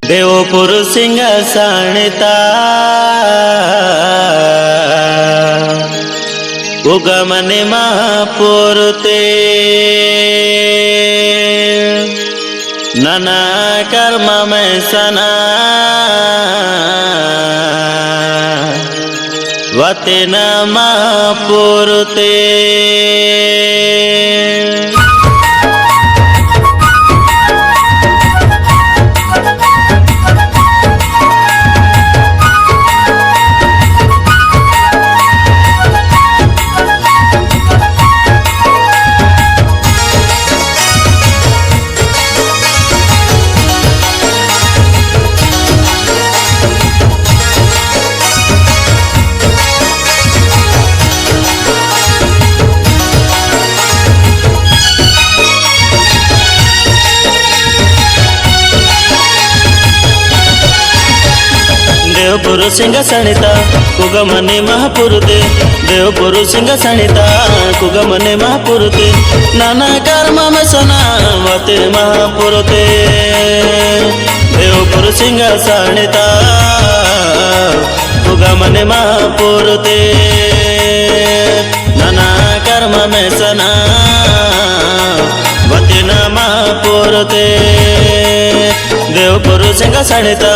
देवपुर सिंहासनता उगमने महापुरते नाना कर्म में सना वते न महापुरते देवपुर सिंहासनिता कुगमने महापुरुते देवपुर सिंहासनिता कुगमने महापुरुते नाना कर्म में सना वते महापुरुते देवपुर सिंहासनिता कुगमने महापुरुते नाना कर्म में सना वते न महापुरुते देवपुर सिंहासनिता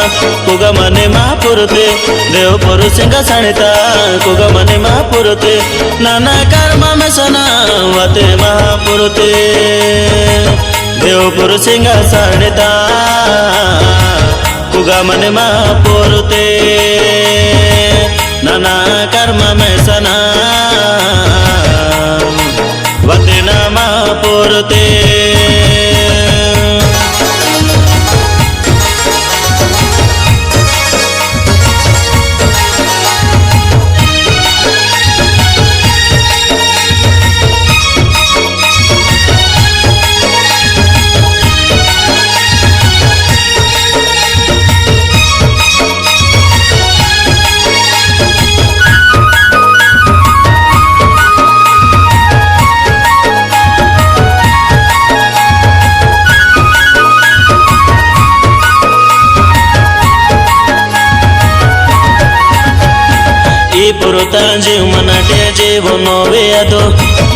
कुगमने महापुरुते देवपुर सिंहासनिता कुगमने महापुरुते नाना कर्म में सना वते महापुरुते देवपुर सिंहासनिता कुगमने महापुरुते नाना कर्म में सना वते न महापुरुते पुरुता जीव मनाटे जीव नोवे अदो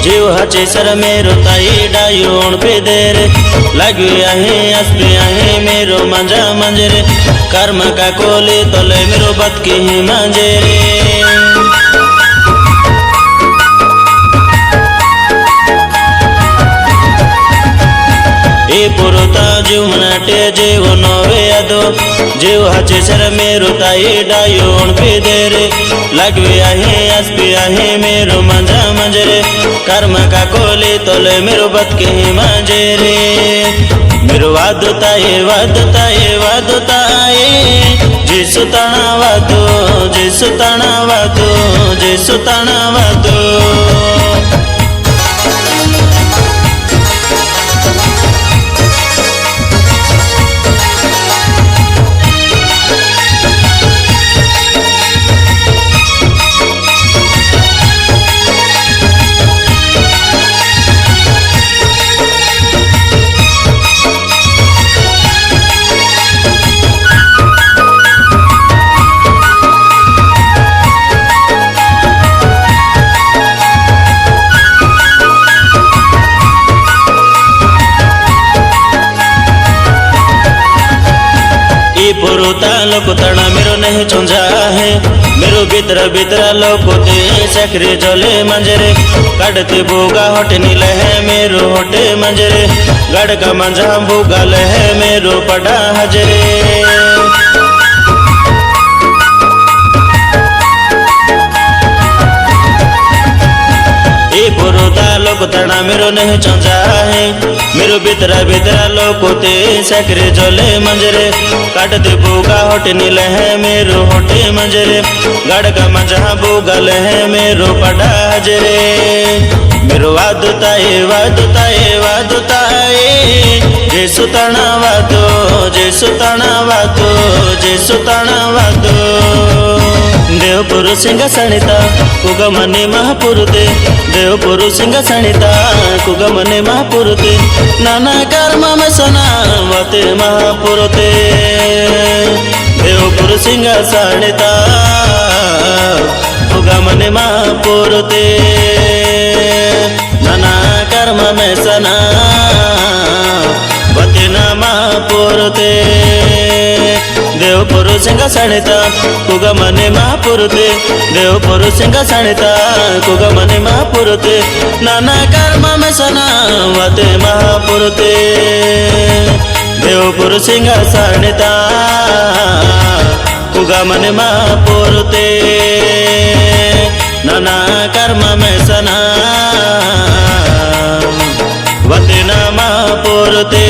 जीव हचे सर मेरो ताई डायोन पे देरे लगी आहे अस्पे आहे मेरो मंजा मंजरे कर्म का कोले तले मेरो बत की मंजरे पुरुता जीव मनाटे जीव नोवे अदो जीव हचे सर मेरो ताई डायोन पे देरे लगवे आहे अस्पे आहे मेरो मंजा मंजरे कर्म का कोले तोले मेरो बत के मंजरे मेरो वादुताए वादुताए वादुताए जिसु तना वादो जिसु तना वादो जिसु तना वादो पुरुता लोक तड़ा मेरो नहीं चुंजा है मेरो भीतर भीतर लोक ते चक्रे जले मंजरे काटते बोगा होटे नीले है मेरो होटे मंजरे गड़ का मंजा बोगा ले है मेरो पड़ा हजरे पुरुता लोक तड़ा मेरो नहीं चुंजा है मेरू भितरा भितरा लोकोते सकरे जले मंजरे काटते बुगा होटे नीले है मेरो होटे मंजरे गड़का मजा बुगल है मेरो पड़ा हजरे मेरो वादुताए वादुताए वादुताए जे सुतणा वादो जे सुतणा वादो जे सुतणा वादो देवपुरु सिंहासनिता कुगमने महापुरुते देवपुरु सिंहासनिता कुगमने महापुरुते नाना कर्म में सना वते महापुरुते देवपुरु सिंहासनिता कुगमने महापुरुते नाना कर्म में सना वते महापुरुते देवपुरु सिंहासनिता कुगमने महापुरुते देवपुरु सिंहासनिता कुगमने महापुरुते नाना कर्म में सना वते महापुरुते देवपुरु सिंहासनिता कुगमने महापुरुते नाना कर्म में सना वते महापुरुते।